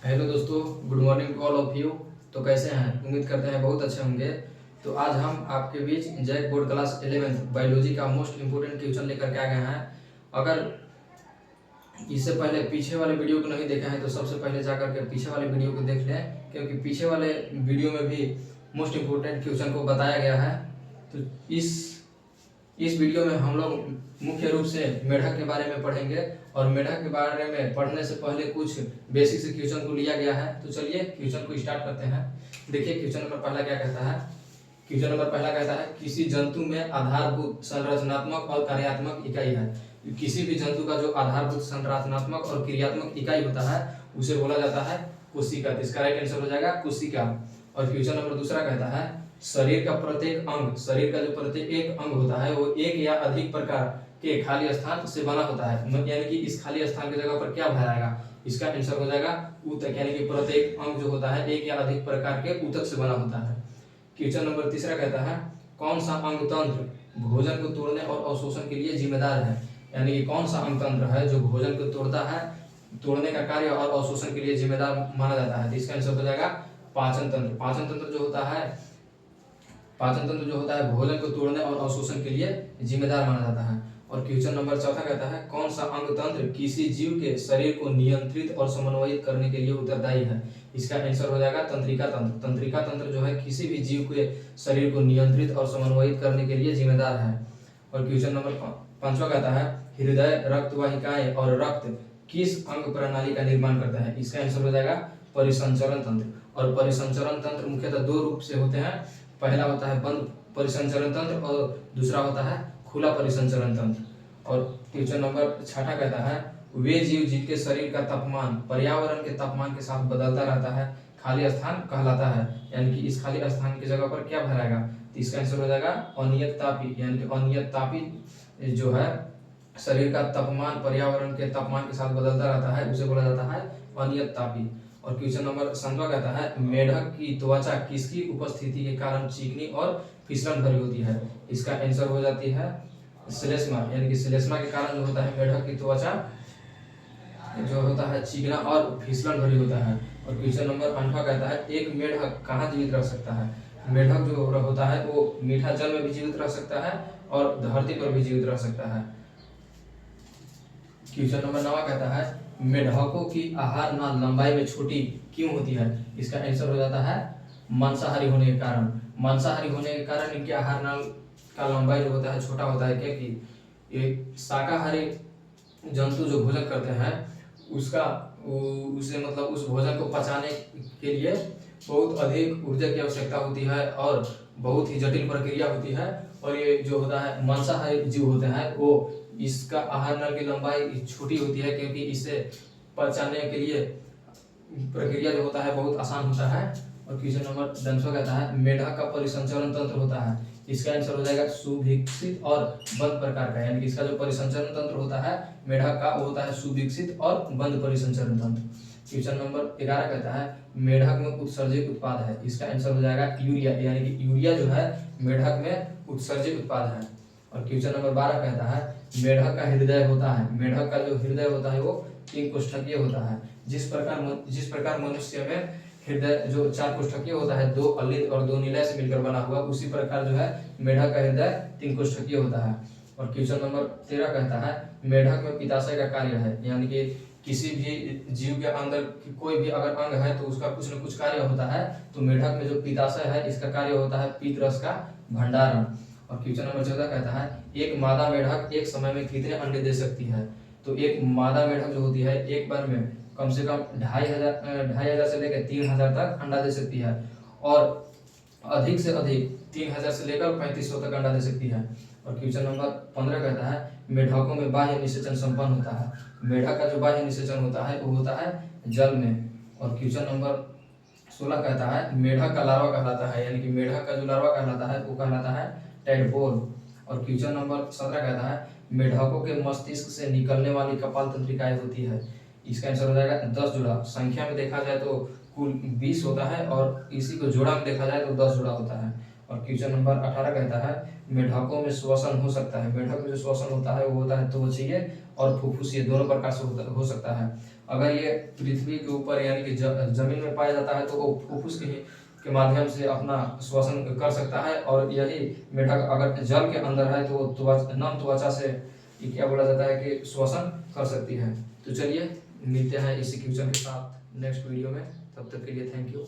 Hello दोस्तों, good morning to all of you. तो कैसे हैं? उम्मीद करते हैं बहुत अच्छे होंगे। तो आज हम आपके बीच JAC board class 11th biology का मोस्ट इम्पोर्टेंट क्वेश्चन लेकर के आ गए हैं। अगर इससे पहले पीछे वाले वीडियो को नहीं देखा है तो सबसे पहले जाकर के पीछे वाले वीडियो को देख लें, क्योंकि पीछे वाले वीडियो में भी मोस्ट इम्पोर्टेंट क्वेश्चन को बताया गया है। तो इस वीडियो में हम लोग मुख्य रूप से मेढक के बारे में पढ़ेंगे और मेढक के बारे में पढ़ने से पहले कुछ बेसिक से क्वेश्चन को लिया गया है। तो चलिए क्वेश्चन को स्टार्ट करते हैं। देखिए क्वेश्चन नंबर पहला क्या कहता है। क्वेश्चन नंबर पहला कहता है किसी जंतु में आधारभूत संरचनात्मक और कार्यात्मक इकाई है। किसी भी जंतु का जो आधारभूत संरचनात्मक और क्रियात्मक इकाई होता है उसे बोला जाता है कोशिका। तो इसका राइट आंसर हो जाएगा कोशिका। और क्वेश्चन नंबर दूसरा कहता है शरीर का प्रत्येक अंग, शरीर का जो प्रत्येक अंग होता है वो एक या अधिक प्रकार के खाली स्थान से बना होता है। यानी कि इस खाली स्थान की जगह पर क्या भराएगा? इसका आंसर हो जाएगा ऊतक। यानी कि प्रत्येक अंग जो होता है एक या अधिक प्रकार के ऊतक से बना होता है। क्वेश्चन नंबर तीसरा कहता है कौन सा अंग तंत्र भोजन को तोड़ने और अवशोषण के लिए जिम्मेदार है। यानी कि कौन सा अंग तंत्र है जो भोजन को तोड़ता है, तोड़ने का कार्य और अवशोषण के लिए जिम्मेदार माना जाता है। तो इसका आंसर हो जाएगा पाचन तंत्र। पाचन तंत्र जो होता है भोजन को तोड़ने और अवशोषण के लिए जिम्मेदार माना जाता है। और क्वेश्चन नंबर चौथा कहता है कौन सा अंग तंत्र किसी जीव के शरीर को नियंत्रित और समन्वयित करने के लिए उत्तरदायी है। इसका आंसर हो जाएगा तंत्रिका तंत्र। तंत्रिका तंत्र जो है किसी भी जीव के शरीर को नियंत्रित और समन्वयित करने के लिए जिम्मेदार है। और क्वेश्चन नंबर पांचवा कहता है हृदय, रक्त वाहिकाएं और रक्त किस अंग प्रणाली का निर्माण करता है। इसका आंसर हो जाएगा परिसंचरण तंत्र। और परिसंचरण तंत्र मुख्यतः दो रूप से होते हैं। पहला होता है बंद परिसंचरण तंत्र और दूसरा होता है खुला परिसंचरण तंत्र। और क्वेश्चन नंबर छठा कहता है वे जीव जिनके शरीर का तापमान पर्यावरण के तापमान के साथ बदलता रहता है खाली स्थान कहलाता है। यानी कि इस खाली स्थान की जगह पर क्या भराएगा? तो इसका आंसर हो जाएगा अनियत तापी। यानी कि अनियत तापी जो है शरीर का तापमान पर्यावरण के तापमान के साथ बदलता रहता है उसे बोला जाता है अनियत तापी। और क्वेश्चन नंबर 7वां कहता है मेढक की त्वचा किसकी उपस्थिति के कारण चिकनी और फिसलन भरी होती है। इसका आंसर हो जाती है श्लेष्मा। यानी कि श्लेष्मा के कारण जो होता है मेढक की त्वचा जो होता है चिकना और फिसलन भरी होता है। और क्वेश्चन नंबर 8वां कहता है एक मेढक कहाँ जीवित रह सकता है। मेढक जो होता है वो मीठा जल में भी जीवित रह सकता है और धरती पर भी जीवित रह सकता है। क्वेश्चन नंबर 9 कहता है मेढकों की आहार नाल लंबाई में छोटी क्यों होती है। इसका आंसर हो जाता है मांसाहारी होने के कारण। मांसाहारी होने के कारण इनके आहार नाल का लंबाई जो होता है छोटा होता है, क्योंकि एक शाकाहारी जंतु जो भोजन करते हैं उसे मतलब उस भोजन को पचाने के लिए बहुत अधिक ऊर्जा की आवश्यकता होती है और बहुत ही जटिल प्रक्रिया होती है। और ये जो होता है मांसाहारी जीव होते हैं वो इसका आहार नल की लंबाई छोटी होती है, क्योंकि इसे पचाने के लिए प्रक्रिया जो होता है बहुत आसान होता है। और क्वेश्चन नंबर 10वां कहता है मेढक का परिसंचरण तंत्र होता है। इसका आंसर हो जाएगा सुविकसित और बंद प्रकार का। यानी कि इसका जो परिसंचरण तंत्र होता है मेढक का वो होता है सुविकसित और बंद परिसंचरण तंत्र। क्वेश्चन नंबर 11 कहता है मेढक में उत्सर्जित उत्पाद है। इसका आंसर हो जाएगा यूरिया। यानी कि यूरिया जो है मेढक में उत्सर्जित उत्पाद है। और क्वेश्चन नंबर 12 कहता है मेढक का हृदय होता है। मेढक का जो हृदय होता है वो 3 कोष्ठकीय होता है। जिस प्रकार मनुष्य में हृदय जो 4 कोष्ठकीय होता है, 2 अलिंद और 2 निलय से मिलकर बना हुआ, उसी प्रकार जो है मेढक का हृदय 3 कोष्ठकीय होता है। और क्वेश्चन नंबर 13 कहता है मेढक में पित्ताशय का कार्य है। यानी कि किसी भी जीव के अंदर कोई भी अगर अंग है तो उसका कुछ न कुछ कार्य होता है। तो मेढक में जो पित्ताशय है इसका कार्य होता है पीत रस का भंडारण। और क्वेश्चन नंबर 14 कहता है एक मादा मेढक एक समय में कितने अंडे दे सकती है। तो एक मादा मेढक जो होती है एक बार में कम से कम 2500 से लेकर 3000 तक अंडा दे सकती है और अधिक से अधिक 3000 से लेकर 3500 तक अंडा दे सकती है। और क्वेश्चन नंबर 15 कहता है मेढकों में बाह्य निषेचन संपन्न होता है। मेढक का जो बाह्य निषेचन होता है वो होता है जल में। और क्वेश्चन नंबर 16 कहता है मेढक का लार्वा कहलाता है। यानी कि मेढक का जो लार्वा कहलाता है वो कहलाता है टेडपोल। और क्वेश्चन नंबर 17 कहता है मेढकों के मस्तिष्क से निकलने वाली कपाल तंत्रिकाएं होती है। इसका आंसर हो जाएगा 10 जुड़ा। संख्या में देखा जाए तो कुल 20 होता है और इसी को जोड़ा में देखा जाए तो 10 जुड़ा होता है। और क्वेश्चन नंबर 18 कहता है मेढकों में श्वसन हो सकता है। मेढक में जो श्वसन होता है वो होता है त्वचीय और फुफ्फुसीय दोनों प्रकार से हो सकता है। अगर ये पृथ्वी के ऊपर यानी कि जमीन में पाया जाता है तो वो फुफ्फुस के माध्यम से अपना श्वसन कर सकता है। और यही मेढक अगर जल के अंदर है तो वो नम त्वचा से ये क्या बोला जाता है कि श्वसन कर सकती है। तो चलिए मिलते हैं इसी क्वेश्चन के साथ नेक्स्ट वीडियो में, तब तक के लिए थैंक यू।